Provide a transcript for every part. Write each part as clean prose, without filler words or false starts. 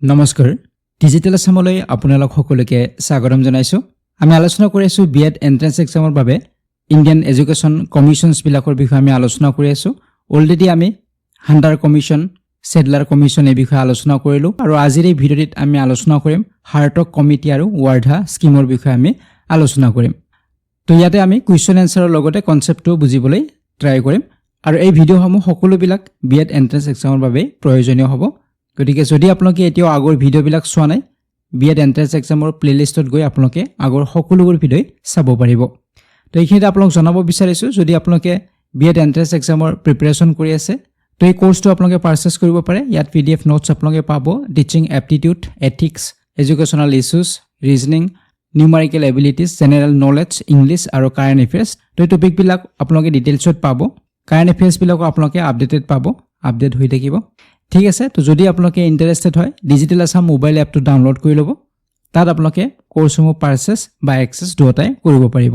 নমস্কাৰ ডিজিটেল আসামলৈ আপোনালোক সকলোকে স্বাগতম জনাইছো আমি আলোচনা কৰি আছো বিএড এন্ট্ৰেন্স এক্সামৰ বাবে ইণ্ডিয়ান এডুকেশ্যন কমিশনছ বিলাকৰ বিষয়ে আমি আলোচনা কৰি আছো অলৰেডি আমি হান্টাৰ কমিশন সেডলাৰ কমিশন এই বিষয়ে আলোচনা কৰিলো আৰু আজিৰ এই ভিডিঅ'টিত আমি আলোচনা কৰিম হাৰ্টক কমিটি আৰু ৱাৰ্ধা স্কিমৰ বিষয়ে আমি আলোচনা কৰিম তো ইয়াতে আমি কুৱেশ্যন এনসাৰৰ লগতে কনসেপ্টটো বুজিবলৈ ট্ৰাই কৰিম আৰু এই ভিডিঅ'সমূহ সকলোবিলাক বিএড এন্ট্ৰেন্স এক্সামৰ বাবে প্ৰয়োজনীয় হ'ব গতিকে যদি আপোনালোকে এতিয়াও আগৰ ভিডিঅ'বিলাক চোৱা নাই বিএড এন্ট্ৰেন্স এক্সামৰ প্লেলিষ্টত গৈ আপোনালোকে আগৰ সকলোবোৰ ভিডিঅ' চাব পাৰিব তো এইখিনিতে আপোনালোক জনাব বিচাৰিছো যদি আপোনালোকে বিএড এন্ট্ৰেন্স এক্সামৰ প্ৰিপাৰেচন কৰি আছে তো এই কোৰ্সটো আপোনালোকে পাৰচেজ কৰিব পাৰে ইয়াত পিডিএফ নোটছ আপোনালোকে পাব teaching aptitude ethics educational issues reasoning numerical abilities general knowledge English আৰু কাৰেণ্ট এফেয়াৰ্স তো এই টপিকবিলাক আপোনালোকে ডিটেইলছত পাব কাৰেণ্ট এফেয়াৰ্স বিলাকো আপোনালোকে আপডেটেড পাব আপডেট হৈ থাকিব ঠিক আছে তো যদি আপোনালোকে ইন্টাৰেস্টেড হয় ডিজিটেল আসাম মোবাইল এপটো ডাউনলোড কৰি ল'ব তাত আপোনালোকে কোৰ্সসমূহ পাৰচেজ বা এক্সেছ দুটাই কৰিব পাৰিব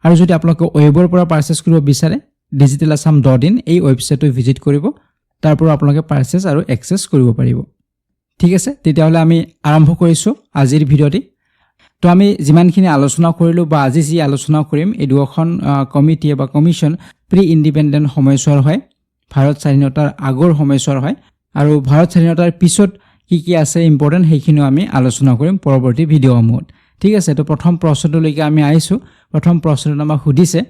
আৰু যদি আপোনালোকে ৱেবৰ পৰা পাৰচেজ কৰিব বিচাৰে digitalasam.in এই ৱেবসাইটটো ভিজিট কৰিব তাৰ পৰা আপোনালোকে পাৰচেজ আৰু এক্সেছ কৰিব পাৰিব ঠিক আছে তেতিয়াহলে আমি আৰম্ভ কৰিছো আজিৰ ভিডিঅ'টি তো আমি যিমানখিনি আলোচনা কৰিলো বা আজি যি আলোচনা কৰিম এই দুখন কমিটি বা কমিশন প্ৰি ইন্ডিপেন্ডেন্ট সময়ছোৱাৰ হয় ভাৰত স্বাধীনতাৰ আগৰ সময়ছোৱাৰ হয় আৰু ভাৰত স্বাধীনতাৰ পিছত কি আছে ইম্পৰ্টেন্ট হেখিনি আমি আলোচনা কৰিম পৰৱৰ্তী ভিডিঅ'সমূহত ঠিক আছে তো প্ৰথম প্ৰশ্নটোলৈকে আমি আইছো প্ৰথম প্ৰশ্নটো আমাক সুধিছে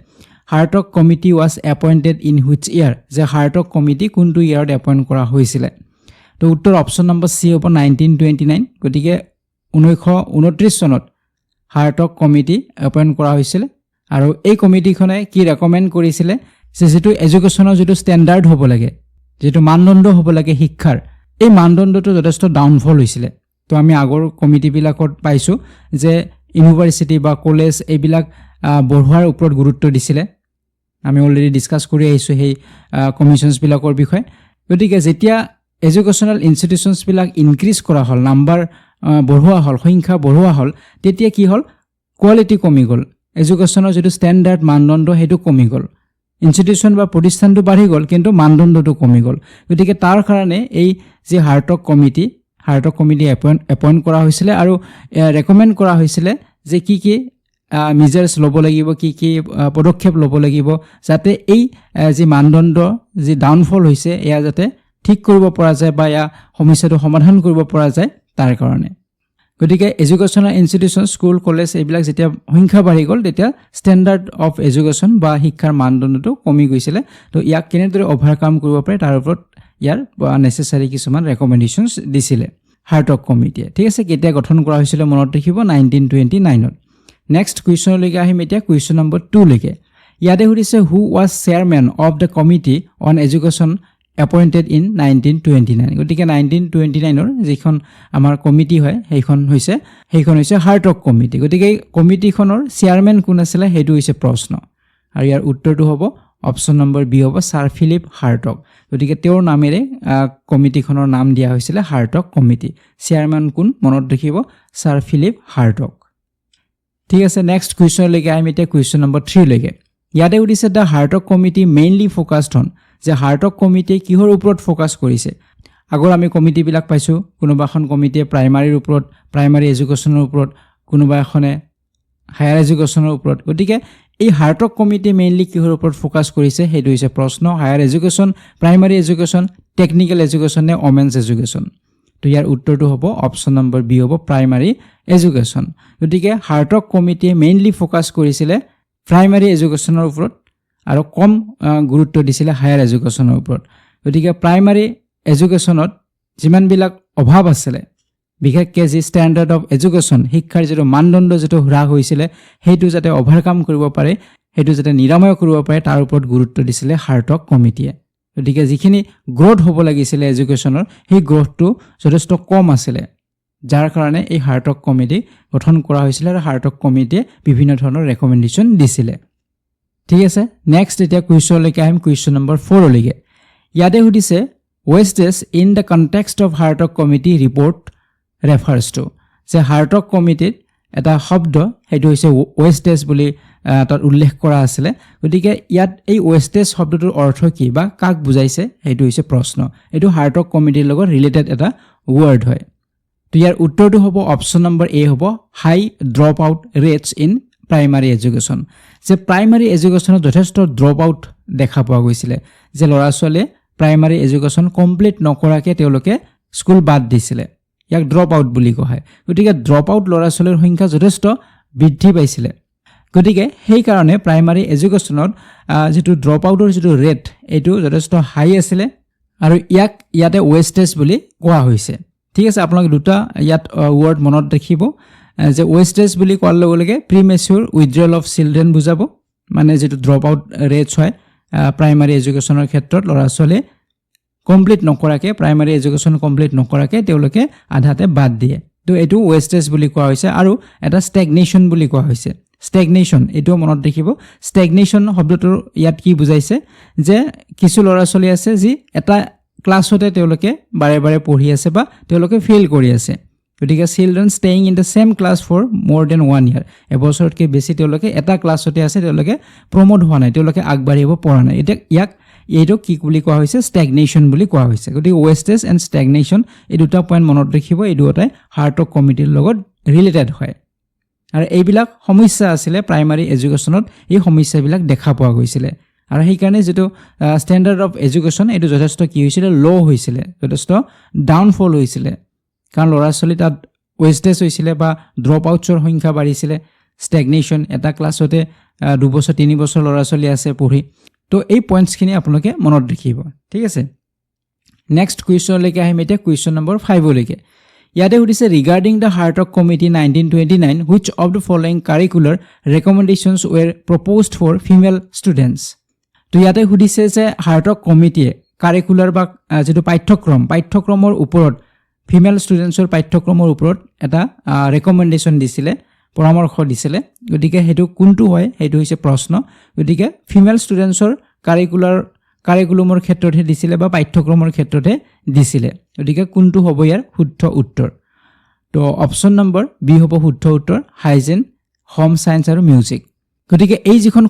Hartog committee was appointed in which year যে হাৰ্টক কমিটি কোনটো ইয়াৰত এপয়েন্ট কৰা হৈছিল তো উত্তৰ অপচন নম্বৰ সি হ'ব 1929 গতিকে 1929 চনত হাৰ্টক কমিটি এপয়েন্ট কৰা হৈছিল আৰু এই কমিটিখনে কি ৰেকমেন্ড কৰিছিল যে যেটো এডুকেশ্যনৰ যেটো ষ্টেণ্ডাৰ্ড হ'ব লাগে যেটো মানদণ্ড হ'ব লাগে শিক্ষাৰ এই মানদণ্ডটো যথেষ্ট ডাউনফল হৈছিল তো আমি আগৰ কমিটি বিলাকত পাইছো যে ইউনিভাৰ্সিটি বা কলেজ এইবিলাক বঢ়োৱাৰ ওপৰত গুৰুত্ব দিছিল আমি অলৰেডি ডিসকাস কৰি আহিছো সেই কমিশনছ বিলাকৰ বিষয়ে গতিকে যেতিয়া এডুকেশ্যনাল ইনষ্টিটিউচনছ বিলাক ইনক্ৰিজ কৰা হল নাম্বাৰ বঢ়োৱা হল সংখ্যা বঢ়োৱা হল তেতিয়া কি হল কোৱালিটি কমি গল এডুকেশ্যনৰ যেটো ষ্টেণ্ডাৰ্ড মানদণ্ড হেতু কমি গল ইনষ্টিটিউচন বা প্ৰতিষ্ঠানটো বাঢ়ি গল কিন্তু মানদণ্ডটো কমি গল গতিকে তাৰ কাৰণে এই যে হাৰ্টক কমিটি এপয়েন্ট কৰা হৈছিল আৰু ৰেকমেন্ড কৰা হৈছিল যে কি মেজাৰ্স লব লাগিব কি পদক্ষেপ লব লাগিব যাতে এই যে মানদণ্ড যে ডাউনফল হৈছে এয়া যাতে ঠিক কৰিব পৰা যায় বা এয়া সমস্যাটো সমাধান কৰিব পৰা যায় তাৰ কাৰণে গতিকে এডুকেশ্যনাল ইনষ্টিটিউচন স্কুল কলেজ এইবিলাক যেতিয়া সংখ্যা বাঢ়ি গল তেতিয়া ষ্টেণ্ডাৰ্ড অফ এডুকেশ্যন বা শিক্ষাৰ মানদণ্ডটো কমি গৈছিল তো ইয়াক কেনেদৰে ওভাৰকাম কৰিব পাৰে তাৰ ওপৰত ইয়াৰ নেসেসাৰী কিছুমান ৰেকমেন্ডেশনছ দিছিল হাৰ্টক কমিটিয়ে ঠিক আছে কেতিয়া গঠন কৰা হৈছিল মনত ৰাখিব 1929 ত নেক্সট কুৱেশ্যন লৈকে আহিম এতিয়া কুৱেশ্যন নম্বৰ 2 লৈকে ইয়াতে সুধিছে who was chairman of the committee on education appointed in 1929 গতিকে 1929 ৰ যিখন আমাৰ কমিটি হয় সেইখন হৈছে হাৰ্টক কমিটি গতিকে কমিটিখনৰ চেয়াৰম্যান কোন আছিল হেতু হৈছে প্ৰশ্ন আৰু ইয়াৰ উত্তৰটো হ'ব অপচন নম্বৰ বি হ'ব ছাৰ ফিলিপ হাৰ্টক গতিকে তেওঁৰ নামেৰে কমিটিখনৰ নাম দিয়া হৈছিল হাৰ্টক কমিটি চেয়াৰম্যান কোন মনত ৰাখিব ছাৰ ফিলিপ হাৰ্টক ঠিক আছে নেক্সট কুৱেশ্যন লৈকে আহিম এতিয়া কুৱেশ্যন নম্বৰ 3 লৈকে ইয়াতে উদিছে দা হাৰ্টক কমিটি মেইনলি ফোকাসড অন যে হাৰ্টক কমিটি কিহৰ ওপৰত ফোকাস কৰিছে আগৰ আমি কমিটি বিলাক পাইছো কোনোবাখন কমিটিয়ে প্ৰাইমাৰীৰ ওপৰত প্ৰাইমাৰী এডুকেশ্যনৰ ওপৰত কোনোবা এখনে হায়াৰ এডুকেশ্যনৰ ওপৰত গতিকে এই হাৰ্টক কমিটি মেইনলি কিহৰ ওপৰত ফোকাস কৰিছে হেতু হৈছে প্ৰশ্ন higher education primary education technical education নে ওমেন্স এডুকেশ্যন তো ইয়াৰ উত্তৰটো হ'ব অপচন নম্বৰ বি হ'ব প্ৰাইমাৰী এডুকেশ্যন গতিকে হাৰ্টক কমিটিয়ে মেইনলি ফোকাস কৰিছিল প্ৰাইমাৰী এডুকেশ্যনৰ ওপৰত আৰু কম গুৰুত্ব দিছিল হায়াৰ এডুকেশ্যনৰ ওপৰত গতিকে প্ৰাইমাৰী এডুকেশ্যনত যিমান বিলাক অভাৱ আছিল বিশেষকৈ যে ষ্টেণ্ডাৰ্ড অফ এডুকেশ্যন শিক্ষাৰ যেটো মানদণ্ড যেটো হ্ৰাস হৈছিল হেতু যাতে ওভাৰকাম কৰিব পাৰে হেতু যাতে নিৰাময় কৰিব পাৰে তাৰ ওপৰত গুৰুত্ব দিছিল হাৰ্টক কমিটিয়ে গতিকে যিখিনি গ্ৰোথ হ'ব লাগিছিল এডুকেশ্যনৰ সেই গ্ৰোথটো যথেষ্ট কম আছিল যাৰ কাৰণে এই হাৰ্টক কমিটি গঠন কৰা হৈছিল আৰু হাৰ্টক কমিটিয়ে বিভিন্ন ধৰণৰ ৰেকমেন্ডেশন দিছিল ঠিক আছে নেক্সট এতিয়া কুৱেশ্যন লৈকে আহিম কুৱেশ্যন নম্বৰ 4 লৈকে ইয়াতে সুধিছে wastes in the context of Hartog committee report refers to যে হাৰ্টক কমিটিত এটা শব্দ হেতু হৈছে wastes বুলি তাত উল্লেখ কৰা আছিল গতিকে ইয়াত এই wastes শব্দটোৰ অৰ্থ কি বা কাক বুজাইছে হেতু হৈছে প্ৰশ্ন এটো হাৰ্টক কমিটিৰ লগত ৰিলেটেড এটা ওয়াৰ্ড হয় তো ইয়াৰ উত্তৰটো হ'ব অপশ্যন নম্বৰ এ হ'ব high drop out rates in primary education যে প্ৰাইমাৰী এডুকেশ্যনত যথেষ্ট ড্ৰপ আউট দেখা পোৱা গৈছিলে যে ল'ৰা ছোৱালীয়ে প্ৰাইমাৰী এডুকেশ্যন কমপ্লিট নকৰাকৈ তেওঁলোকে স্কুল বাদ দিছিলে ইয়াক ড্ৰপ আউট বুলি কোৱা হয় গতিকে ড্ৰপ আউট ল'ৰা ছোৱালীৰ সংখ্যা যথেষ্ট বৃদ্ধি পাইছিলে গতিকে সেইকাৰণে প্ৰাইমাৰী এডুকেশ্যনত যিটো ড্ৰপ আউটৰ যিটো ৰেট এইটো যথেষ্ট হাই আছিলে আৰু ইয়াতে ৱেষ্টেজ বুলি কোৱা হৈছে ঠিক আছে আপোনালোকে দুটা ইয়াত ৱৰ্ড মনত ৰাখিব যে ৱেষ্টেজ বুলি কোৱাৰ লগে লগে প্ৰিমেচিউৰ উইথড্ৰল অফ চিলড্ৰেন বুজাব মানে যিটো ড্ৰপ আউট ৰেটছ হয় প্ৰাইমাৰী এডুকেশ্যনৰ ক্ষেত্ৰত ল'ৰা ছোৱালীয়ে কমপ্লিট নকৰাকৈ প্ৰাইমাৰী এডুকেশ্যন কমপ্লিট নকৰাকৈ তেওঁলোকে আধাতে বাদ দিয়ে তো এইটো ৱেষ্টেজ বুলি কোৱা হৈছে আৰু এটা ষ্টেগনেশ্যন বুলি কোৱা হৈছে ষ্টেগনেশ্যন এইটোও মনত ৰাখিব ষ্টেগনেশ্যন শব্দটোৰ ইয়াত কি বুজাইছে যে কিছু ল'ৰা ছোৱালী আছে যি এটা ক্লাছতে তেওঁলোকে বাৰে বাৰে পঢ়ি আছে বা তেওঁলোকে ফেইল কৰি আছে গতিকে children staying in the same class for more than 1 year এবছৰতকৈ বেছি তেওঁলোকে এটা ক্লাছতে আছে তেওঁলোকে প্ৰমোট হোৱা নাই তেওঁলোকে আগবাঢ়িব পৰা নাই এতিয়া এইটো কি বুলি কোৱা হৈছে ষ্টেগনেশ্যন বুলি কোৱা হৈছে গতিকে ৱেষ্টেজ এণ্ড ষ্টেগনেশ্যন এই দুটা পইণ্ট মনত ৰাখিব এই দুটাই হাৰ্টক কমিটিৰ লগত ৰিলেটেড হয় আৰু এইবিলাক সমস্যা আছিলে প্ৰাইমাৰী এডুকেশ্যনত এই সমস্যাবিলাক দেখা পোৱা গৈছিলে আৰু সেইকাৰণে যিটো ষ্টেণ্ডাৰ্ড অফ এডুকেশ্যন এইটো যথেষ্ট কি হৈছিলে ল' হৈছিলে যথেষ্ট ডাউনফল হৈছিলে কাৰণ ল'ৰা ছোৱালী তাত ৱেষ্টেজ হৈছিলে বা ড্ৰপ আউটছৰ সংখ্যা বাঢ়িছিলে ষ্টেগনেশ্যন এটা ক্লাছতে 2 বছৰ 3 বছৰ ল'ৰা ছোৱালী আছে পঢ়ি তো এই পইণ্টছখিনি আপোনালোকে মনত ৰাখিব ঠিক আছে নেক্সট কুৱেশ্যনলৈকে আহিম এতিয়া কুৱেশ্যন নম্বৰ 5লৈকে ইয়াতে সুধিছে regarding the Hartog committee 1929 which of the following curricular recommendations were proposed for female students তো ইয়াতে সুধিছে যে হাৰ্টক কমিটিয়ে কাৰিকুলাৰ বা যিটো পাঠ্যক্ৰমৰ ওপৰত ফিমেল ষ্টুডেণ্টছৰ পাঠ্যক্ৰমৰ ওপৰত এটা ৰেকমেণ্ডেশ্যন দিছিলে পৰামৰ্শ দিছিলে গতিকে সেইটো কোনটো হয় সেইটো হৈছে প্ৰশ্ন গতিকে ফিমেল ষ্টুডেণ্টছৰ কাৰিকুলামৰ ক্ষেত্ৰতহে দিছিলে বা পাঠ্যক্ৰমৰ ক্ষেত্ৰতহে দিছিলে গতিকে কোনটো হ'ব ইয়াৰ শুদ্ধ উত্তৰ তো অপশ্যন নম্বৰ বি হ'ব শুদ্ধ উত্তৰ হাইজিন হোম ছায়েন্স আৰু মিউজিক গতিকে এই যিখন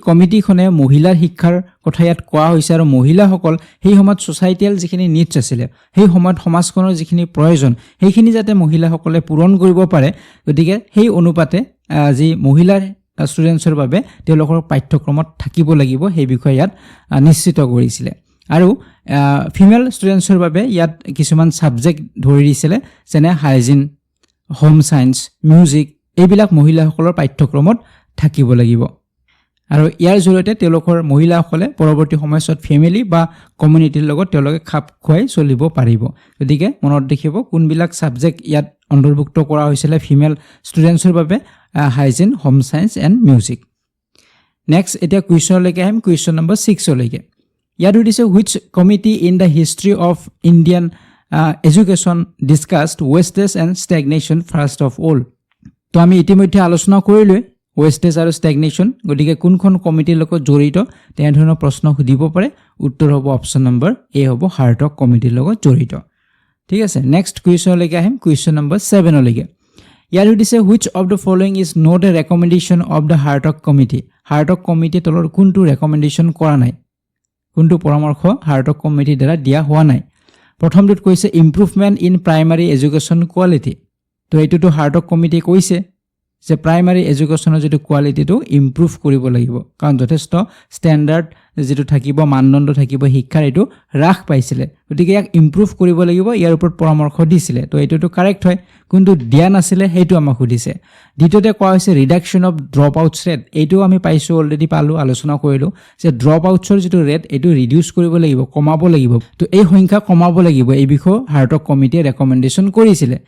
কমিটিখনে মহিলাৰ শিক্ষাৰ কথা ইয়াত কোৱা হৈছে আৰু মহিলাসকল সেই সময়ত ছ'চাইটিয়েল যিখিনি নিডছ আছিলে সেই সময়ত সমাজখনৰ যিখিনি প্ৰয়োজন সেইখিনি যাতে মহিলাসকলে পূৰণ কৰিব পাৰে গতিকে সেই অনুপাতে যি মহিলাৰ ষ্টুডেণ্টছৰ বাবে তেওঁলোকৰ পাঠ্যক্ৰমত থাকিব লাগিব সেই বিষয়ে ইয়াত নিশ্চিত কৰিছিলে আৰু ফিমেল ষ্টুডেণ্টছৰ বাবে ইয়াত কিছুমান ছাবজেক্ট ধৰি দিছিলে যেনে হাইজিন হোম ছায়েন্স মিউজিক এইবিলাক মহিলাসকলৰ পাঠ্যক্ৰমত থাকিব লাগিব আৰু ইয়াৰ জৰিয়তে তেওঁলোকৰ মহিলাসকলে পৰৱৰ্তী সময়ছোৱাত ফেমিলি বা কমিউনিটিৰ লগত তেওঁলোকে খাপ খুৱাই চলিব পাৰিব গতিকে মনত ৰাখিব কোনবিলাক ছাবজেক্ট ইয়াত অন্তৰ্ভুক্ত কৰা হৈছিলে ফিমেল ষ্টুডেণ্টছৰ বাবে hygiene home science and music next এতিয়া কুৱেশ্যনলৈকে আহিম কুৱেশ্যন নম্বৰ 6লৈকে ইয়াত সুধিছে which committee in the history of Indian education discussed wastage and stagnation first of all তো আমি ইতিমধ্যে আলোচনা কৰিলোৱে ৱেষ্টেজ আৰু ষ্টেগনেশ্যন গতিকে কোনখন কমিটিৰ লগত জড়িত তেনেধৰণৰ প্ৰশ্ন সুধিব পাৰে উত্তৰ হ'ব অপশ্যন নম্বৰ এ হ'ব হাৰ্টক কমিটিৰ লগত জড়িত ঠিক আছে নেক্সট কুৱেশ্যনলৈকে আহিম কুৱেশ্যন নম্বৰ 7লৈকে ইয়াত সুধিছে which of the following is not a recommendation of the Hartog কমিটিৰ তলৰ কোনটো ৰেকমেণ্ডেশ্যন কৰা নাই কোনটো পৰামৰ্শ হাৰ্টক কমিটিৰ দ্বাৰা দিয়া হোৱা নাই প্ৰথমটোত কৈছে improvement in primary education quality তো এইটোতো হাৰ্টক কমিটিয়ে কৈছে যে প্ৰাইমাৰী এডুকেশ্যনৰ যিটো কোৱালিটিটো ইম্প্ৰুভ কৰিব লাগিব কাৰণ যথেষ্ট ষ্টেণ্ডাৰ্ড যিটো থাকিব মানদণ্ড থাকিব শিক্ষাৰ এইটো হ্ৰাস পাইছিলে গতিকে ইয়াক ইম্প্ৰুভ কৰিব লাগিব ইয়াৰ ওপৰত পৰামৰ্শ দিছিলে তো এইটোতো কাৰেক্ট হয় কিন্তু দিয়া নাছিলে সেইটো আমাক সুধিছে দ্বিতীয়তে কোৱা হৈছে reduction of drop outs rate এইটো আমি পাইছোঁ অলৰেডি আলোচনা কৰিলোঁ যে ড্ৰপ আউটছৰ যিটো ৰেট এইটো ৰিডিউচ কৰিব লাগিব কমাব লাগিব তো এই সংখ্যা কমাব লাগিব এই বিষয়ে হাৰ্টক কমিটিয়ে ৰেকমেণ্ডেশ্যন কৰিছিলে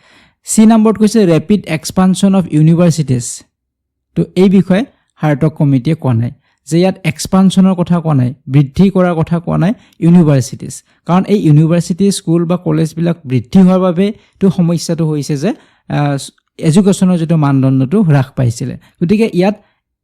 চি নম্বৰত কৈছে ৰেপিড এক্সপানশ্যন অফ ইউনিভাৰ্চিটিজ তো এই বিষয়ে হাৰ্টক কমিটিয়ে কোৱা নাই যে ইয়াত এক্সপানশ্যনৰ কথা কোৱা নাই বৃদ্ধি কৰাৰ কথা কোৱা নাই ইউনিভাৰ্চিটিজ কাৰণ এই ইউনিভাৰ্চিটি স্কুল বা কলেজবিলাক বৃদ্ধি হোৱাৰ বাবে তো সমস্যাটো হৈছে যে এডুকেশ্যনৰ যিটো মানদণ্ডটো হ্ৰাস পাইছিলে গতিকে ইয়াত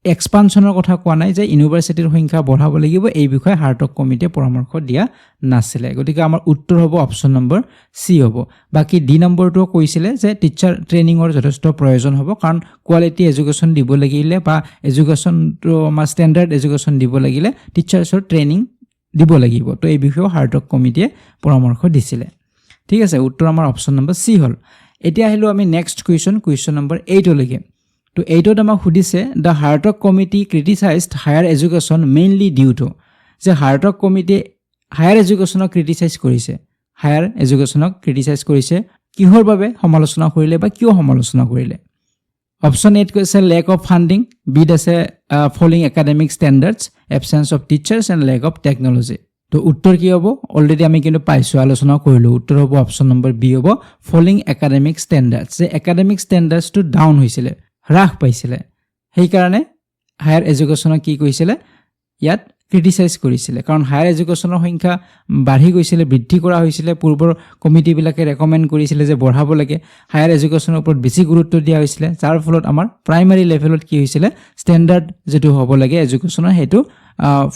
এক্সপানশ্যনৰ কথা কোৱা নাই যে ইউনিভাৰ্চিটিৰ সংখ্যা বঢ়াব লাগিব এই বিষয়ে হাৰ্টক কমিটিয়ে পৰামৰ্শ দিয়া নাছিলে গতিকে আমাৰ উত্তৰ হ'ব অপশ্যন নম্বৰ চি হ'ব বাকী ডি নম্বৰটো কৈছিলে যে টিচাৰ ট্ৰেইনিঙৰ যথেষ্ট প্ৰয়োজন হ'ব কাৰণ কোৱালিটি এডুকেশ্যন দিব লাগিলে বা এডুকেশ্যনটো আমাৰ ষ্টেণ্ডাৰ্ড এডুকেশ্যন দিব লাগিলে টিচাৰ্ছৰ ট্ৰেইনিং দিব লাগিব তো এই বিষয়েও হাৰ্টক কমিটিয়ে পৰামৰ্শ দিছিলে ঠিক আছে উত্তৰ আমাৰ অপশ্যন নম্বৰ চি হ'ল এতিয়া আহিলো আমি নেক্সট কুৱেশ্যন নম্বৰ 8 লৈকে তো 8ত আমাক সুধিছে the Hartog committee criticized higher education mainly due to যে হাৰ্টক কমিটি হায়াৰ এডুকেশ্যনক ক্ৰিটিচাইজ কৰিছে হায়াৰ এডুকেশ্যনক ক্ৰিটিচাইজ কৰিছে কিহৰ বাবে সমালোচনা কৰিলে বা কিয় সমালোচনা কৰিলে অপশ্যন 8 কৈছে লেক অফ ফাণ্ডিং বিত আছে falling academic standards absence of teachers and lack of technology তো উত্তৰ কি হ'ব অলৰেডি আমি কিন্তু পাইছোঁ আলোচনা কৰিলোঁ উত্তৰ হ'ব অপশ্যন নম্বৰ বি হ'ব ফলিং একাডেমিক ষ্টেণ্ডাৰ্ডছ যে একাডেমিক ষ্টেণ্ডাৰ্ডছটো ডাউন হৈছিলে হ্ৰাস পাইছিলে সেইকাৰণে হায়াৰ এডুকেশ্যনক কি কৰিছিলে ইয়াত ক্ৰিটিচাইজ কৰিছিলে কাৰণ হায়াৰ এডুকেশ্যনৰ সংখ্যা বাঢ়ি গৈছিলে বৃদ্ধি কৰা হৈছিলে পূৰ্বৰ কমিটিবিলাকে ৰেকমেণ্ড কৰিছিলে যে বঢ়াব লাগে হায়াৰ এডুকেশ্যনৰ ওপৰত বেছি গুৰুত্ব দিয়া হৈছিলে যাৰ ফলত আমাৰ প্ৰাইমাৰী লেভেলত কি হৈছিলে ষ্টেণ্ডাৰ্ড যিটো হ'ব লাগে এডুকেশ্যনৰ সেইটো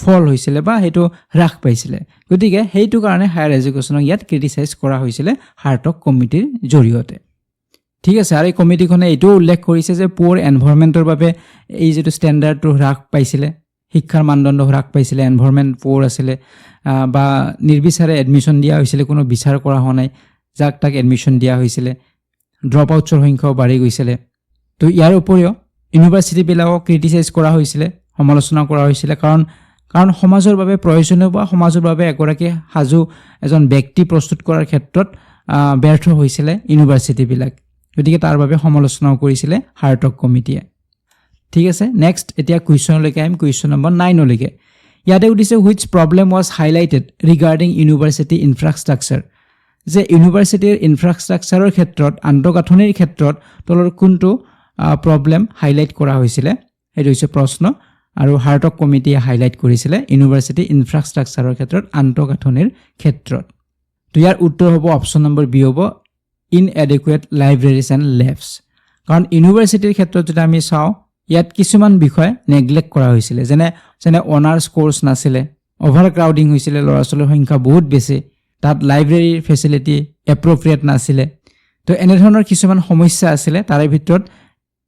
ফল হৈছিলে বা সেইটো হ্ৰাস পাইছিলে গতিকে সেইটো কাৰণে হায়াৰ এডুকেশ্যনক ইয়াত ক্ৰিটিচাইজ কৰা হৈছিলে হাৰ্টক কমিটিৰ জৰিয়তে ঠিক আছে আৰু এই কমিটিখনে এইটোও উল্লেখ কৰিছে যে পুৱাৰ এনভাইৰনমেণ্টৰ বাবে এই যিটো ষ্টেণ্ডাৰ্ডটো হ্ৰাস পাইছিলে শিক্ষাৰ মানদণ্ড হ্ৰাস পাইছিলে এনভাইৰনমেণ্ট পুৱাৰ আছিলে বা নিৰ্বিচাৰে এডমিশ্যন দিয়া হৈছিলে কোনো বিচাৰ কৰা হোৱা নাই যাক তাক এডমিশ্যন দিয়া হৈছিলে ড্ৰপ আউটছৰ সংখ্যাও বাঢ়ি গৈছিলে তো ইয়াৰ উপৰিও ইউনিভাৰ্চিটিবিলাকক ক্ৰিটিচাইজ কৰা হৈছিলে সমালোচনা কৰা হৈছিলে কাৰণ সমাজৰ বাবে প্ৰয়োজনীয় বা সমাজৰ বাবে এগৰাকী সাজু এজন ব্যক্তি প্ৰস্তুত কৰাৰ ক্ষেত্ৰত ব্যৰ্থ হৈছিলে ইউনিভাৰ্চিটিবিলাক গতিকে তাৰ বাবে সমালোচনাও কৰিছিলে হাৰ্টক কমিটিয়ে ঠিক আছে নেক্সট এতিয়া কুৱেশ্যনলৈকে আহিম কুৱেশ্যন নম্বৰ 9 লৈকে ইয়াতে সুধিছে which problem was highlighted regarding university infrastructure যে ইউনিভাৰ্চিটিৰ ইনফ্ৰাষ্ট্ৰাকচাৰৰ ক্ষেত্ৰত আন্তঃগাঁথনিৰ ক্ষেত্ৰত তলৰ কোনটো প্ৰব্লেম হাইলাইট কৰা হৈছিলে সেইটো হৈছে প্ৰশ্ন আৰু হাৰ্টক কমিটিয়ে হাইলাইট কৰিছিলে ইউনিভাৰ্চিটি ইনফ্ৰাষ্ট্ৰাকচাৰৰ ক্ষেত্ৰত আন্তঃগাঁথনিৰ ক্ষেত্ৰত তো ইয়াৰ উত্তৰ হ'ব অপশ্যন নম্বৰ বি হ'ব ইনএডিকুৱেট লাইব্ৰেৰীজ এণ্ড লেবছ কাৰণ ইউনিভাৰ্চিটিৰ ক্ষেত্ৰত যদি আমি চাওঁ ইয়াত কিছুমান বিষয় নেগলেক্ট কৰা হৈছিলে যেনে অনাৰ্ছ কোৰ্ছ নাছিলে অভাৰ ক্ৰাউডিং হৈছিলে ল'ৰা ছোৱালীৰ সংখ্যা বহুত বেছি তাত লাইব্ৰেৰীৰ ফেচিলিটি এপ্ৰপ্ৰিয়েট নাছিলে তো এনেধৰণৰ কিছুমান সমস্যা আছিলে তাৰে ভিতৰত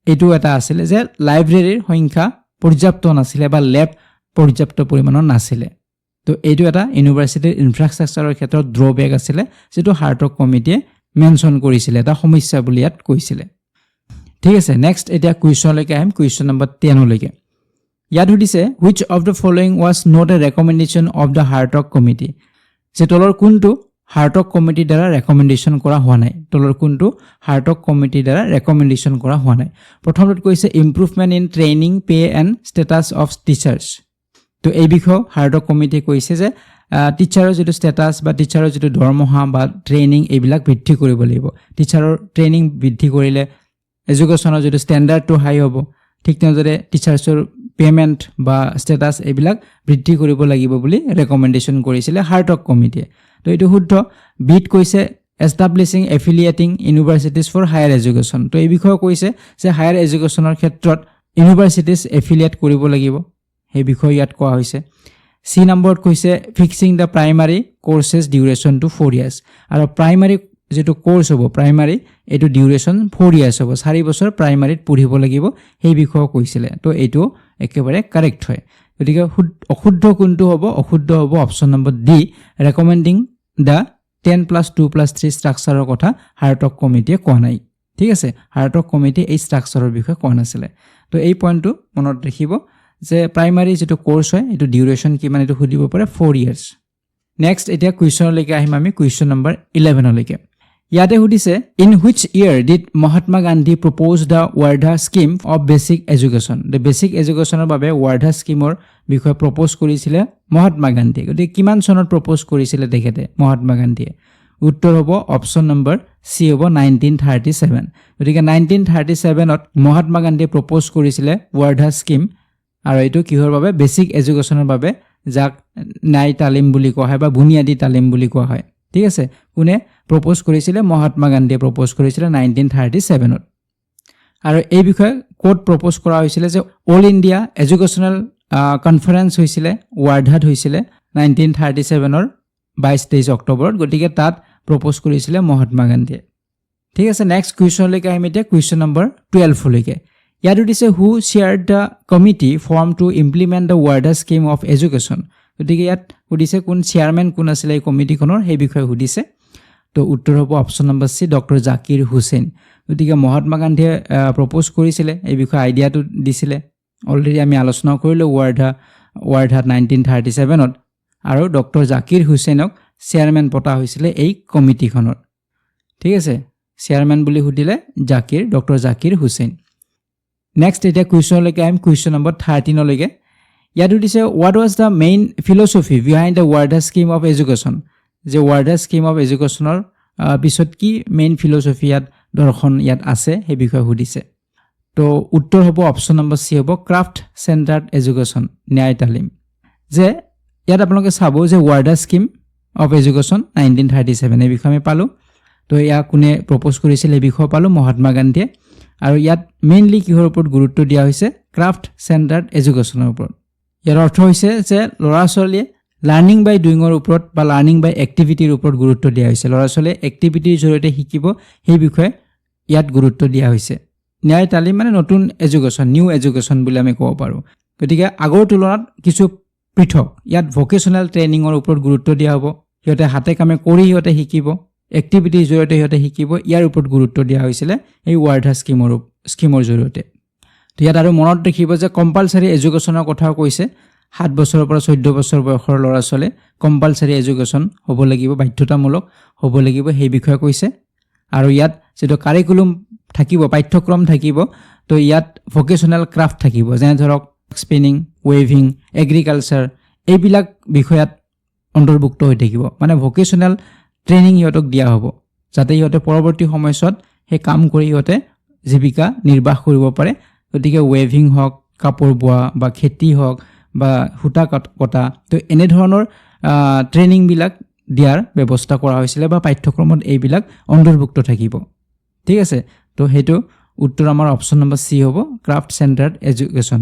এইটো এটা আছিলে যে লাইব্ৰেৰীৰ সংখ্যা পৰ্যাপ্ত নাছিলে বা লেব পৰ্যাপ্ত পৰিমাণৰ নাছিলে তো এইটো এটা ইউনিভাৰ্চিটিৰ ইনফ্ৰাষ্ট্ৰাকচাৰৰ ক্ষেত্ৰত ড্ৰবেক আছিলে যিটো হাৰ্টক কমিটিয়ে মেনশ্যন কৰিছিলে এটা সমস্যা বুলি ইয়াত কৈছিলে ঠিক আছে নেক্সট এতিয়া কুৱেশ্যনলৈকে আহিম কুৱেশ্যন নম্বৰ 10 লৈকে ইয়াত সুধিছে which of the following was not a recommendation of the Hartog committee যে তলৰ কোনটো হাৰ্টক কমিটিৰ দ্বাৰা ৰেকমেণ্ডেশ্যন কৰা হোৱা নাই তলৰ কোনটো হাৰ্টক কমিটিৰ দ্বাৰা ৰেকমেণ্ডেশ্যন কৰা হোৱা নাই প্ৰথমটোত কৈছে improvement in training pay and status of teachers তো এই বিষয়ে হাৰ্টক কমিটিয়ে কৈছে যে টিচাৰৰ যিটো ষ্টেটাছ বা টিচাৰৰ যিটো দৰমহা বা ট্ৰেইনিং এইবিলাক বৃদ্ধি কৰিব লাগিব টিচাৰৰ ট্ৰেইনিং বৃদ্ধি কৰিলে এডুকেশ্যনৰ যিটো ষ্টেণ্ডাৰ্ডটো হাই হ'ব ঠিক তেনেদৰে টিচাৰ্ছৰ পে'মেণ্ট বা ষ্টেটাছ এইবিলাক বৃদ্ধি কৰিব লাগিব বুলি ৰেকমেণ্ডেশ্যন কৰিছিলে হাৰ্টক কমিটিয়ে তো এইটো শুদ্ধ বিট কৈছে establishing affiliating universities for higher education তো এই বিষয়ে কৈছে যে হায়াৰ এডুকেশ্যনৰ ক্ষেত্ৰত ইউনিভাৰ্চিটিজ এফিলিয়েট কৰিব লাগিব সেই বিষয়ে ইয়াত কোৱা হৈছে চি নম্বৰত কৈছে fixing the primary courses duration to 4 years আৰু প্ৰাইমাৰী যেটো কোৰ্স হ'ব প্ৰাইমাৰী এটো ডিউৰেশ্যন 4 years হ'ব 4 বছৰ প্ৰাইমাৰীত পঢ়িব লাগিব সেই বিষয়ে কৈছিলে তো এটো একেবাৰে কাৰেক্ট হয় গতিকে অশুদ্ধ কোনটো হ'ব অশুদ্ধ হ'ব অপচন নম্বৰ ডি ৰেকমেন্ডিং দা 10+2+3 ষ্ট্ৰাকচাৰৰ কথা হাৰ্টক কমিটিয়ে কোৱা নাই ঠিক আছে হাৰ্টক কমিটি এই ষ্ট্ৰাকচাৰৰ বিষয়ে কোৱা নাছিলে তো এই পইণ্টটো মনত ৰাখিব যে প্ৰাইমাৰী যেটো কোৰ্স হয় এটো ডিউৰেশ্যন কিমান এটো সুধিব পাৰে 4 years নেক্সট এতিয়া কুৱেশ্যনলৈকে আহিম আমি কুৱেশ্যন নম্বৰ 11 লৈকে ইয়াতে সুধিছে in which year did Mahatma Gandhi propose the Wardha scheme of basic education the basic এডুকেশ্যনৰ বাবে ৱাৰ্ধা স্কিমৰ বিষয়ে প্ৰপ'জ কৰিছিলে মহাত্মা গান্ধী গতিকে কিমান চনত প্ৰপ'জ কৰিছিলে তেখেতে মহাত্মা গান্ধীয়ে উত্তৰ হ'ব অপশ্যন নম্বৰ চি হ'ব 1937 গতিকে 1937ত মহাত্মা গান্ধীয়ে প্ৰপ'জ কৰিছিলে ৱাৰ্ধা স্কিম আৰু এইটো কিহৰ বাবে বেচিক এডুকেশ্যনৰ বাবে যাক নাই তালিম বুলি কোৱা হয় বা বুনিয়াদী তালিম বুলি কোৱা হয় ঠিক আছে কোনে প্ৰপ'জ কৰিছিলে মহাত্মা গান্ধীয়ে প্ৰপ'জ কৰিছিলে 1937ত আৰু এই বিষয়ে কোড প্ৰপ'জ কৰা হৈছিলে যে অল ইণ্ডিয়া এডুকেশ্যনেল কনফাৰেন্স হৈছিলে ৱাৰ্ধাত হৈছিলে 1937ৰ 22 অক্টোবৰত গতিকে তাত প্ৰপ'জ কৰিছিলে মহাত্মা গান্ধীয়ে ঠিক আছে নেক্সট কুৱেশ্যনলৈকে আহিম এতিয়া কুৱেশ্যন নম্বৰ 12 লৈকে ইয়াত দিছে who chaired the committee form to implement the Wardha scheme of education গতিকে ইয়াত সুধিছে কোন চেয়াৰমেন কোন আছিলে এই কমিটিখনৰ সেই বিষয়ে সুধিছে তো উত্তৰ হ'ব অপশ্যন নম্বৰ সি ডক্টৰ জাকিৰ হুছেইন গতিকে মহাত্মা গান্ধীয়ে প্ৰপ'জ কৰিছিলে এই বিষয়ে আইডিয়াটো দিছিলে অলৰেডি আমি আলোচনা কৰিলো ৱাৰ্ডাত 1937ত আৰু ডক্টৰ জাকিৰ হুছেইনক চেয়াৰমেন পতা হৈছিলে এই কমিটিখনৰ ঠিক আছে চেয়াৰমেন বুলি সুধিলে ডক্টৰ জাকিৰ হুছেইন নেক্সট এটা কুৱেশ্যনলৈকে আহিম কুৱেশ্যন নম্বৰ 13 লৈকে ইয়াত দিছে what was the main philosophy behind the warder scheme of education যে ৱাৰ্ডাৰ স্কিম অফ এডুকেশ্যনৰ পিছত কি মেইন ফিলচফি ইয়াত দৰ্শন ইয়াত আছে সেই বিষয়ে সুধিছে তো উত্তৰ হ'ব অপশ্যন নম্বৰ সি হ'ব ক্ৰাফ্ট চেণ্টাৰ্ড এডুকেশ্যন ন্যায় তালিম যে ইয়াত আপোনালোকে চাব যে ৱাৰ্ডাৰ স্কিম অফ এডুকেশ্যন 1937 এই বিষয়ে আমি পালোঁ তো ইয়াক কোনে প্ৰপ'জ কৰিছিল এই বিষয়ে পালোঁ মহাত্মা গান্ধীয়ে আৰু ইয়াত মেইনলি কিহৰ ওপৰত গুৰুত্ব দিয়া হৈছে ক্ৰাফ্ট চেণ্টাৰ্ড এডুকেশ্যনৰ ওপৰত ইয়াৰ অৰ্থ হৈছে যে ল'ৰা ছোৱালীয়ে লাৰ্ণিং বাই ডুইঙৰ ওপৰত বা লাৰ্ণিং বাই এক্টিভিটিৰ ওপৰত গুৰুত্ব দিয়া হৈছে ল'ৰা ছোৱালীয়ে এক্টিভিটিৰ জৰিয়তে শিকিব সেই বিষয়ে ইয়াত গুৰুত্ব দিয়া হৈছে ন্যায় তালিম মানে নতুন এডুকেশ্যন নিউ এডুকেশ্যন বুলি আমি ক'ব পাৰোঁ গতিকে আগৰ তুলনাত কিছু পৃথক ইয়াত ভকেশ্যনেল ট্ৰেইনিঙৰ ওপৰত গুৰুত্ব দিয়া হ'ব সিহঁতে হাতে কামে কৰি সিহঁতে শিকিব এক্টিভিটিৰ জৰিয়তে সিহঁতে শিকিব ইয়াৰ ওপৰত গুৰুত্ব দিয়া হৈছিলে এই ৱাৰ্ডাৰ স্কিমৰ জৰিয়তে তো ইয়াত আৰু মনত ৰাখিব যে কম্পালচাৰী এডুকেশ্যনৰ কথাও কৈছে 7 বছৰৰ পৰা 14 বছৰ বয়সৰ ল'ৰা ছোৱালীয়ে কম্পালচাৰী এডুকেশ্যন হ'ব লাগিব বাধ্যতামূলক হ'ব লাগিব সেই বিষয়ে কৈছে আৰু ইয়াত যেটো কাৰিকুলাম থাকিব পাঠ্যক্ৰম থাকিব তো ইয়াত ভকেশ্যনেল ক্ৰাফ্ট থাকিব যেনে ধৰক স্পিনিং ৱেভিং এগ্ৰিকালচাৰ এইবিলাক বিষয়ত অন্তৰ্ভুক্ত হৈ থাকিব মানে ভকেশ্যনেল ট্ৰেইনিং ইহঁতক দিয়া হ'ব যাতে ইহঁতে পৰৱৰ্তী সময়ত সেই কাম কৰি ইহঁতে জীৱিকা নিৰ্বাহ কৰিব পাৰে গতিকে ৱেভিং হওক কাপোৰ বোৱা বা খেতি হওক বা সূতা কটা তো এনে ধৰণৰ ট্ৰেইনিংবিলাক দিয়াৰ ব্যৱস্থা কৰা হৈছিলে বা পাঠ্যক্ৰমত এইবিলাক অন্তৰ্ভুক্ত থাকিব ঠিক আছে তো সেইটো উত্তৰ আমাৰ অপশ্যন নম্বৰ সি হ'ব ক্ৰাফ্ট চেণ্টাৰ্ড এডুকেশ্যন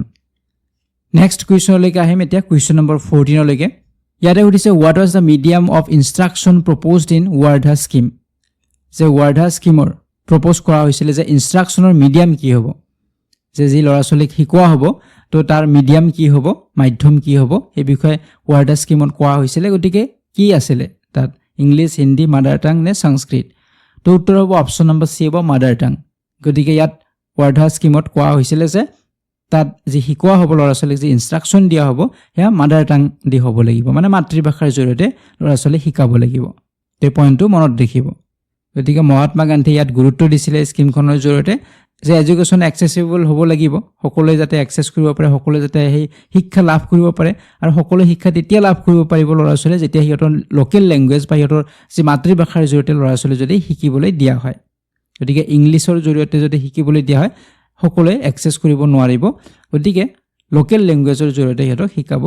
নেক্সট কুৱেশ্যনলৈকে আহিম এতিয়া কুৱেশ্যন নম্বৰ 14 লৈকে ইয়াতে সুধিছে what was the medium of instruction proposed in ৱাৰ্ডাৰ স্কিম যে ৱাৰ্ডাৰ স্কিমৰ প্ৰপ'জ কৰা হৈছিলে যে ইনষ্ট্ৰাকশ্যনৰ মিডিয়াম কি হ'ব যে যি ল'ৰা ছোৱালীক শিকোৱা হ'ব তো তাৰ মিডিয়াম কি হ'ব মাধ্যম কি হ'ব এই বিষয়ে ৱাৰ্ডাৰ স্কিমত কোৱা হৈছিলে গতিকে কি আছিলে তাত ইংলিছ হিন্দী মাদাৰ টাং নে সংস্কৃত তো উত্তৰ হ'ব অপশ্যন নম্বৰ সি হ'ব মাদাৰ টাং গতিকে ইয়াত ৱাৰ্ডাৰ স্কিমত কোৱা হৈছিলে যে তাত যি শিকোৱা হ'ব ল'ৰা ছোৱালীক যি ইনষ্ট্ৰাকশ্যন দিয়া হ'ব সেয়া মাদাৰ টাং দি হ'ব লাগিব মানে মাতৃভাষাৰ জৰিয়তে ল'ৰা ছোৱালীক শিকাব লাগিব এই পইণ্টটো মনত ৰাখিব গতিকে মহাত্মা গান্ধীয়ে ইয়াত গুৰুত্ব দিছিলে স্কিমখনৰ জৰিয়তে যে এডুকেশ্যন এক্সেচিবল হ'ব লাগিব সকলোৱে যাতে এক্সেছ কৰিব পাৰে সকলোৱে যাতে সেই শিক্ষা লাভ কৰিব পাৰে আৰু সকলো শিক্ষা তেতিয়া লাভ কৰিব পাৰিব ল'ৰা ছোৱালীয়ে যেতিয়া সিহঁতৰ লোকেল লেংগুৱেজ বা সিহঁতৰ যি মাতৃভাষাৰ জৰিয়তে ল'ৰা ছোৱালী যদি শিকিবলৈ দিয়া হয় গতিকে ইংলিছৰ জৰিয়তে যদি শিকিবলৈ দিয়া হয় সকলোৱে এক্সেছ কৰিব নোৱাৰিব গতিকে লোকেল লেংগুৱেজৰ জৰিয়তে সিহঁতক শিকাব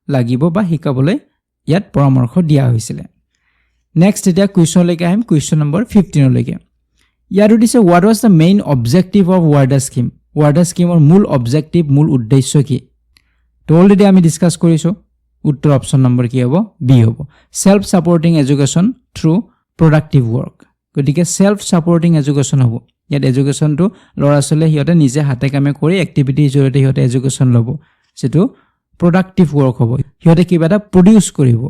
লাগিব বা শিকাবলৈ ইয়াত পৰামৰ্শ দিয়া হৈছিলে নেক্সট এতিয়া কুৱেশ্যনলৈকে আহিম কুৱেশ্যন নম্বৰ 15 লৈকে ইয়াত দিছে what was the main objective of ৱাৰ্ডাৰ স্কিমৰ মূল অবজেক্টিভ মূল উদ্দেশ্য কি তো অলৰেডি আমি ডিছকাছ কৰিছোঁ উত্তৰ অপশ্যন নম্বৰ কি হ'ব বি হ'ব self supporting education through productive work গতিকে সেল্ফ সাপোৰ্টিং এডুকেশ্যন হ'ব ইয়াত এডুকেশ্যনটো ল'ৰা ছোৱালীয়ে সিহঁতে নিজে হাতে কামে কৰি এক্টিভিটিৰ জৰিয়তে সিহঁতে এডুকেশ্যন ল'ব যেটো প্ৰডাক্টিভ ৱৰ্ক হ'ব সিহঁতে কিবা এটা প্ৰডিউচ কৰিব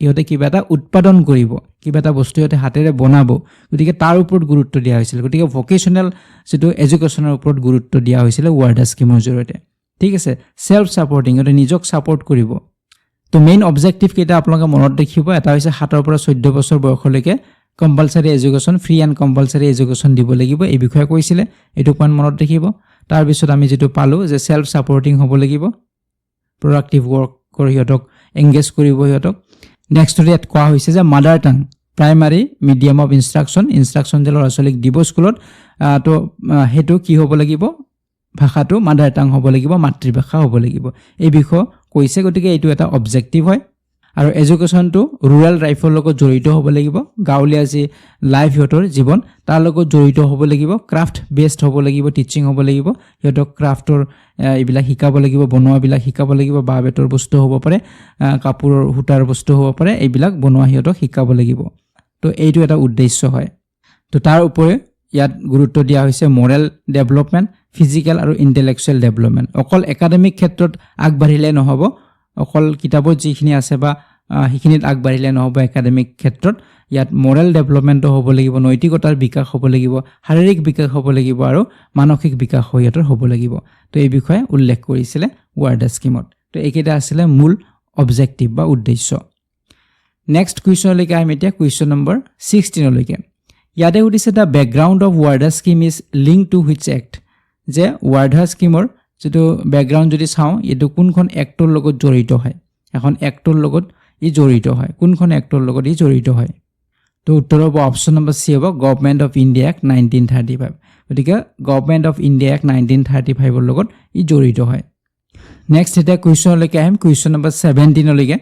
সিহঁতে কিবা এটা উৎপাদন কৰিব কিবা এটা বস্তু সিহঁতে হাতেৰে বনাব গতিকে তাৰ ওপৰত গুৰুত্ব দিয়া হৈছিল গতিকে ভকেশ্যনেল যেটো এডুকেশ্যনৰ ওপৰত গুৰুত্ব দিয়া হৈছিল ৱাৰ্ডাৰ স্কিমৰ জৰিয়তে ঠিক আছে সেল্ফ সাপোৰ্টিং সিহঁতে নিজক সাপোৰ্ট কৰিব তো মেইন অবজেক্টিভ কেইটা আপোনালোকে মনত ৰাখিব এটা হৈছে 7 পৰা 14 বছৰ বয়সলৈকে কম্পালসাৰী এডুকেশ্যন ফ্ৰী এণ্ড কম্পালসাৰী এডুকেশ্যন দিব লাগিব এই বিষয়ে কৈছিলে এইটো পইণ্ট মনত ৰাখিব তাৰ পিছত আমি যেটো পালো যে সেল্ফ সাপোৰ্টিং হ'ব লাগিব প্ৰডাক্টিভ ৱৰ্ক কৰি সিহঁতক এংগেজ কৰিব সিহঁতক নেক্সট ইয়াত কোৱা হৈছে যে মাদাৰ টাং প্ৰাইমাৰী মিডিয়াম অফ ইনষ্ট্ৰাকশ্যন যে ল'ৰা ছোৱালীক দিব স্কুলত তো হেতু কি হ'ব লাগিব ভাষাটো মাদাৰ টাং হ'ব লাগিব মাতৃভাষা হ'ব লাগিব এই বিষয় কৈছে গতিকে এইটো এটা অবজেক্টিভ হয় আৰু এডুকেশ্যনটো ৰুৰাল লাইফৰ লগত জড়িত হ'ব লাগিব গাঁৱলীয়া যি লাইফ সিহঁতৰ জীৱন তাৰ লগত জড়িত হ'ব লাগিব ক্ৰাফ্ট বেছড হ'ব লাগিব টিচিং হ'ব লাগিব সিহঁতক ক্ৰাফ্টৰ এইবিলাক শিকাব লাগিব বনোৱাবিলাক শিকাব লাগিব বা বেতৰ বস্তু হ'ব পাৰে কাপোৰৰ সূতাৰ বস্তু হ'ব পাৰে এইবিলাক বনোৱা সিহঁতক শিকাব লাগিব তো এইটো এটা উদ্দেশ্য হয় তো তাৰ উপৰি ইয়াত গুৰুত্ব দিয়া হৈছে মৰেল ডেভেলপমেণ্ট ফিজিকেল আৰু ইণ্টেলেকচুৱেল ডেভেলপমেণ্ট অকল একাডেমিক ক্ষেত্ৰত আগবাঢ়িলে নহ'ব অকল কিতাপত যিখিনি আছে বা সেইখিনিত আগবাঢ়িলে নহ'ব একাডেমিক ক্ষেত্ৰত ইয়াত মৰেল ডেভেলপমেণ্টো হ'ব লাগিব, নৈতিকতাৰ বিকাশ হ'ব লাগিব, শাৰীৰিক বিকাশ হ'ব লাগিব আৰু মানসিক বিকাশ সিহঁতৰ হ'ব লাগিব। তো এই বিষয়ে উল্লেখ কৰিছিলে ৱাৰ্ডা স্কিমত। তো এইকেইটা আছিলে মূল অবজেক্টিভ বা উদ্দেশ্য। নেক্সট কুৱেশ্যনলৈকে আহিম এতিয়া, কুৱেশ্যন নম্বৰ 16লৈকে। ইয়াতে সুধিছে the background of Wardha scheme is link to which act, যে ৱাৰ্ডা স্কিমৰ যিটো বেকগ্ৰাউণ্ড যদি চাওঁ, এইটো কোনখন এক্টৰ লগত জড়িত হয়, এখন এক্টৰ লগত ই জড়িত হয়, কোনখন এক্টৰ লগত ই জড়িত হয়। তো উত্তৰ হ'ব অপশ্যন নম্বৰ চি হ'ব গভৰ্ণমেণ্ট অফ ইণ্ডিয়া এক্ট 1935। গতিকে গভৰ্ণমেণ্ট অফ ইণ্ডিয়া এক্ট 1935ৰ লগত ই জড়িত হয়। নেক্সট এতিয়া কুৱেশ্যনলৈকে আহিম, কুৱেশ্যন নম্বৰ 17লৈকে।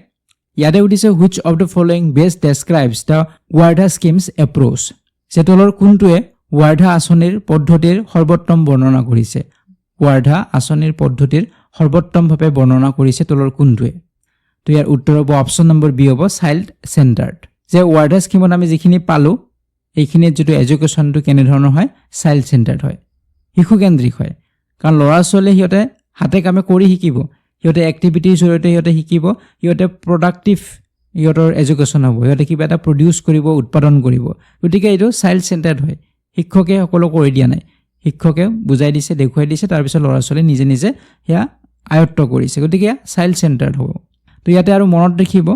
ইয়াতে সুধিছে which of the following best describes the Wardha scheme's approach, যে তলৰ কোনটোৱে ৱাৰ্ডা আঁচনিৰ পদ্ধতিৰ সৰ্বোত্তম বৰ্ণনা কৰিছে, ৱাৰ্ডা আঁচনিৰ পদ্ধতিৰ সৰ্বোত্তমভাৱে বৰ্ণনা কৰিছে তলৰ কোনটোৱে। তো ইয়াৰ উত্তৰ হ'ব অপশ্যন নম্বৰ বি হ'ব চাইল্ড চেণ্টাৰ্ড, যে ৱাৰ্ডা স্কিমত আমি যিখিনি পালোঁ এইখিনিত যিটো এডুকেশ্যনটো কেনেধৰণৰ হয়, চাইল্ড চেণ্টাৰ্ড হয়, শিশুকেন্দ্ৰিক হয়। কাৰণ ল'ৰা ছোৱালীয়ে সিহঁতে হাতে কামে কৰি শিকিব, সিহঁতে এক্টিভিটিৰ জৰিয়তে সিহঁতে শিকিব, সিহঁতে প্ৰডাক্টিভ সিহঁতৰ এডুকেশ্যন হ'ব, সিহঁতে কিবা এটা প্ৰডিউচ কৰিব, উৎপাদন কৰিব। গতিকে এইটো চাইল্ড চেণ্টাৰ্ড হয়। শিক্ষকে সকলো কৰি দিয়া নাই, শিক্ষকে বুজাই দিছে, দেখুৱাই দিছে, তাৰপিছত ল'ৰা ছোৱালীয়ে নিজে নিজে সেয়া আয়ত্ব কৰিছে, গতিকে চাইল্ড চেণ্টাৰ্ড হ'ব। তো ইয়াতে আৰু মনত ৰাখিব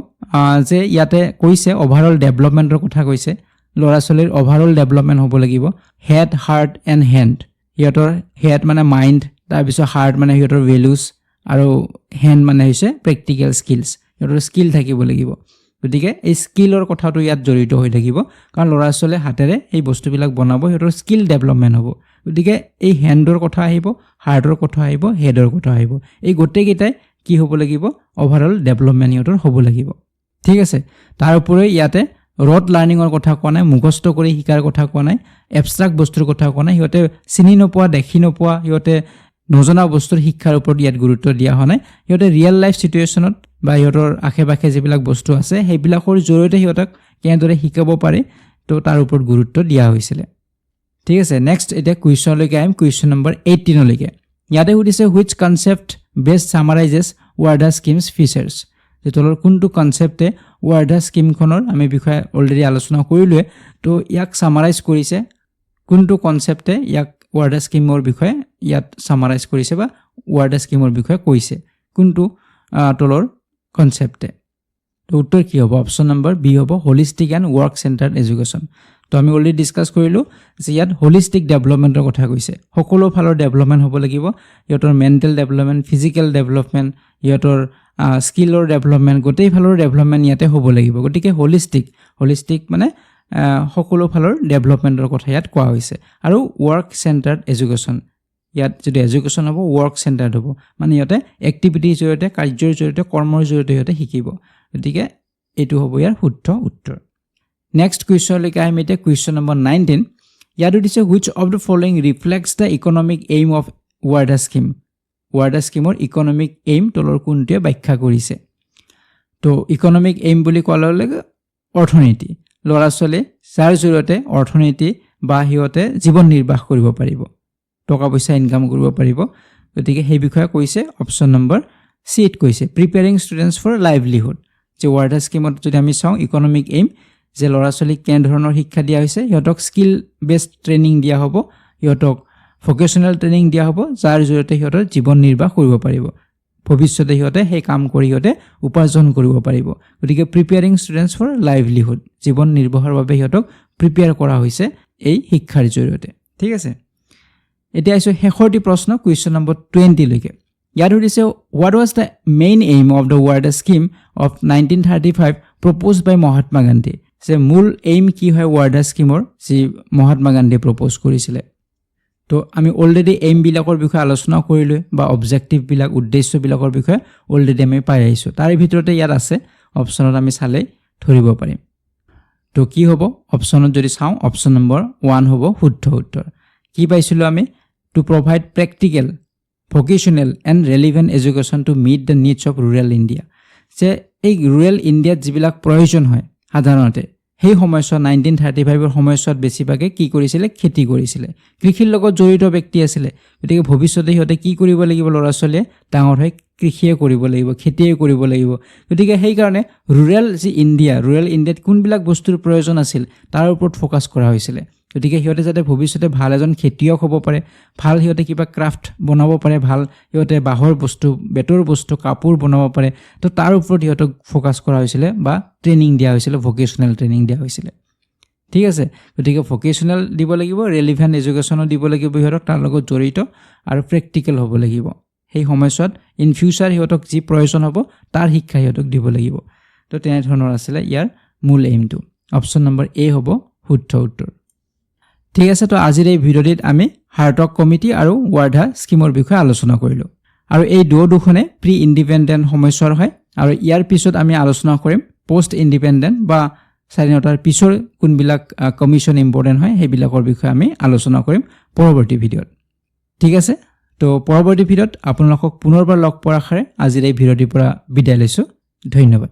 যে ইয়াতে কৈছে অভাৰঅল ডেভেলপমেণ্টৰ কথা কৈছে, ল'ৰা ছোৱালীৰ অভাৰঅল ডেভেলপমেণ্ট হ'ব লাগিব, হেড হাৰ্ট এণ্ড হেণ্ড, সিহঁতৰ হেড মানে মাইণ্ড, তাৰপিছত হাৰ্ট মানে সিহঁতৰ ভেলুজ, আৰু হেণ্ড মানে হৈছে প্ৰেক্টিকেল স্কিলছ, সিহঁতৰ স্কিল থাকিব লাগিব। গতিকে এই স্কিলৰ কথাটো ইয়াত জড়িত হৈ থাকিব, কাৰণ ল'ৰা ছোৱালীয়ে হাতেৰে এই বস্তুবিলাক বনাব, সিহঁতৰ স্কিল ডেভেলপমেণ্ট হ'ব। গতিকে এই হেণ্ডৰ কথা আহিব, হাৰ্টৰ কথা আহিব, হেডৰ কথা আহিব, এই গোটেইকেইটাই কি হ'ব লাগিব, অভাৰঅল ডেভেলপমেণ্ট সিহঁতৰ হ'ব লাগিব। ঠিক আছে, তাৰ উপৰি ইয়াতে ৰড লাৰ্ণিঙৰ কথা কোৱা নাই, মুখস্থ কৰি শিকাৰ কথা কোৱা নাই, এবষ্ট্ৰাক্ট বস্তুৰ কথা কোৱা নাই, সিহঁতে চিনি নোপোৱা, দেখি নোপোৱা, সিহঁতে নজনা বস্তুৰ শিক্ষাৰ ওপৰত ইয়াত গুৰুত্ব দিয়া হোৱা নাই। সিহঁতে ৰিয়েল লাইফ চিটুৱেশ্যনত বা সিহঁতৰ আশে পাশে যিবিলাক বস্তু আছে সেইবিলাকৰ জৰিয়তে সিহঁতক কেনেদৰে শিকাব পাৰে, তো তাৰ ওপৰত গুৰুত্ব দিয়া হৈছিলে। ঠিক আছে, নেক্সট এতিয়া কুৱেশ্যনলৈকে আহিম, কুৱেশ্যন নম্বৰ 18লৈকে। ইয়াতে সুধিছে which concept best summarizes Wardha scheme's features, যে তলৰ কোনটো কনচেপ্টে ৱাৰ্ডা স্কিমখনৰ আমি বিষয়ে অলৰেডি আলোচনা কৰিলোৱে, তো ইয়াক ছামাৰাইজ কৰিছে, কোনটো কনচেপ্টে ইয়াক ৱাৰ্ডা স্কিমৰ বিষয়ে ইয়াত ছামাৰাইজ কৰিছে বা ৱাৰ্ডা স্কিমৰ বিষয়ে কৈছে, কোনটো তলৰ কনচেপ্টে। তো উত্তৰ কি হ'ব, অপশ্যন নম্বৰ বি হ'ব holistic and work centred education. তো আমি অলৰেডি ডিছকাছ কৰিলোঁ যে ইয়াত হলিষ্টিক ডেভেলপমেণ্টৰ কথা কৈছে, সকলো ফালৰ ডেভেলপমেণ্ট হ'ব লাগিব, সিহঁতৰ মেণ্টেল ডেভেলপমেণ্ট, ফিজিকেল ডেভেলপমেণ্ট, সিহঁতৰ স্কিলৰ ডেভেলপমেণ্ট, গোটেই ফালৰ ডেভেলপমেণ্ট ইয়াতে হ'ব লাগিব। গতিকে হলিষ্টিক মানে সকলো ফালৰ ডেভেলপমেণ্টৰ কথা ইয়াত কোৱা হৈছে। আৰু ৱৰ্ক চেণ্টাৰ্ড এডুকেশ্যন, ইয়াত যদি এডুকেশ্যন হ'ব ৱৰ্ক চেণ্টাৰ্ড হ'ব, মানে সিহঁতে এক্টিভিটিৰ জৰিয়তে, কাৰ্যৰ জৰিয়তে, কৰ্মৰ জৰিয়তে সিহঁতে শিকিব। গতিকে এইটো হ'ব ইয়াৰ শুদ্ধ উত্তৰ। নেক্সট কুৱেশ্যনলৈকে আহিম এতিয়া, কুৱেশ্যন নম্বৰ 19। ইয়াত সুধিছে which of the following reflects the economic aim of Wardha scheme, Wardha স্কিমৰ ইকনমিক এইম তলৰ কোনটোৱে ব্যাখ্যা কৰিছে। তো ইকনমিক এইম বুলি কোৱাৰ লগে লগে অৰ্থনীতি, ল'ৰা ছোৱালীয়ে যাৰ জৰিয়তে অৰ্থনীতি বা সিহঁতে জীৱন নিৰ্বাহ কৰিব পাৰিব, টকা পইচা ইনকাম কৰিব পাৰিব। গতিকে সেই বিষয়ে কৈছে অপশ্যন নম্বৰ চিত কৈছে প্ৰিপেয়াৰিং ষ্টুডেণ্টছ ফৰ লাইভলিহুড, যে ৱাৰ্ডা স্কিমত যদি আমি চাওঁ ইকনমিক এইম, যে ল'ৰা ছোৱালীক কেনেধৰণৰ শিক্ষা দিয়া হৈছে, সিহঁতক স্কিল বেছড ট্ৰেইনিং দিয়া হ'ব, সিহঁতক ভকেশ্যনেল ট্ৰেইনিং দিয়া হ'ব, যাৰ জৰিয়তে সিহঁতৰ জীৱন নিৰ্বাহ কৰিব পাৰিব, ভৱিষ্যতে সিহঁতে সেই কাম কৰি সিহঁতে উপাৰ্জন কৰিব পাৰিব। গতিকে প্ৰিপেয়াৰিং ষ্টুডেণ্টছ ফৰ লাইভলিহুড, জীৱন নিৰ্বাহৰ বাবে সিহঁতক প্ৰিপেয়াৰ কৰা হৈছে এই শিক্ষাৰ জৰিয়তে। ঠিক আছে, এতিয়া আহিছোঁ শেষৰটি প্ৰশ্ন, কুৱেশ্যন নম্বৰ 20লৈকে। ইয়াত সুধিছে what was the main aim of the Wardha scheme of 1935 propose by Mahatma Gandhi, যে মূল এইম কি হয় ৱাৰ্ডা স্কিমৰ যি মহাত্মা গান্ধীয়ে প্ৰপ'জ কৰিছিলে। তো আমি অলৰেডি এইমবিলাকৰ বিষয়ে আলোচনা কৰিলোঁ বা অবজেক্টিভবিলাক, উদ্দেশ্যবিলাকৰ বিষয়ে অলৰেডি আমি পাই আহিছোঁ। তাৰে ভিতৰতে ইয়াত আছে, অপশ্যনত আমি চালেই ধৰিব পাৰিম। তো কি হ'ব, অপশ্যনত যদি চাওঁ অপশ্যন নম্বৰ 1 হ'ব শুদ্ধ উত্তৰ। কি পাইছিলোঁ আমি, two provide practical, vocational and relevant education to meet the needs of rural India, যে এই ৰুৰেল ইণ্ডিয়াত যিবিলাক প্ৰয়োজন হয় সাধাৰণতে সেই সময়ছোৱাত 1935ৰ সময়ছোৱাত বেছিভাগে কি কৰিছিলে, খেতি কৰিছিলে, কৃষিৰ লগত জড়িত ব্যক্তি আছিলে। গতিকে ভৱিষ্যতে সিহঁতে কি কৰিব লাগিব, ল'ৰা ছোৱালীয়ে ডাঙৰ হৈ কৃষিয়ে কৰিব লাগিব খেতিয়ে কৰিব লাগিব গতিকে সেই কাৰণে ৰুৰেল যি ইণ্ডিয়া ৰুৰেল ইণ্ডিয়াত কোনবিলাক বস্তুৰ প্ৰয়োজন আছিল তাৰ ওপৰত ফোকাস কৰা হৈছিল গতিকে সিহঁতে যাতে ভৱিষ্যতে ভাল এজন খেতিয়ক হ'ব পাৰে ভাল সিহঁতে কিবা ক্ৰাফট বনাব পাৰে ভাল সিহঁতে বাঁহৰ বস্তু বেতৰ বস্তু কাপোৰ বনাব পাৰে তো তাৰ ওপৰত সিহঁতক ফোকাস কৰা হৈছিল বা ট্ৰেইনিং দিয়া হৈছিল ভোকেশনাল ট্ৰেইনিং দিয়া হৈছিল ঠিক আছে গতিকে ভোকেশনাল দিব লাগিব ৰেলেভেন্ট এডুকেশ্যনো দিব লাগিব সিহঁতক তাৰ লগত জড়িত আৰু প্ৰেক্টিকেল হ'ব লাগিব সেই সময়ছোৱাত ইন ফিউচাৰ সিহঁতক যি প্ৰয়োজন হ'ব তাৰ শিক্ষা সিহঁতক দিব লাগিব তো তেনে ধৰণৰ আছিল ইয়াৰ মূল এইমটো অপচন নম্বৰ এ হ'ব শুদ্ধ উত্তৰ ঠিক আছে তো আজিৰ এই ভিডিঅ'টিত আমি হাৰ্টক কমিটি আৰু ৱাৰ্ধা স্কিমৰ বিষয়ে আলোচনা কৰিলোঁ আৰু এই দুখনে প্ৰি ইণ্ডিপেণ্ডেণ্ট সময়ছোৱাৰ হয় আৰু ইয়াৰ পিছত আমি আলোচনা কৰিম পোষ্ট ইণ্ডিপেণ্ডেণ্ট বা স্বাধীনতাৰ পিছৰ কোনবিলাক কমিশ্যন ইম্পৰ্টেণ্ট হয় সেইবিলাকৰ বিষয়ে আমি আলোচনা কৰিম পৰৱৰ্তী ভিডিঅ'ত ঠিক আছে তো পৰৱৰ্তী ভিডিঅ'ত আপোনালোকক পুনৰবাৰ লগ পোৱাৰ আশাৰে আজিৰ এই ভিডিঅ'টিৰ পৰা বিদায় লৈছোঁ ধন্যবাদ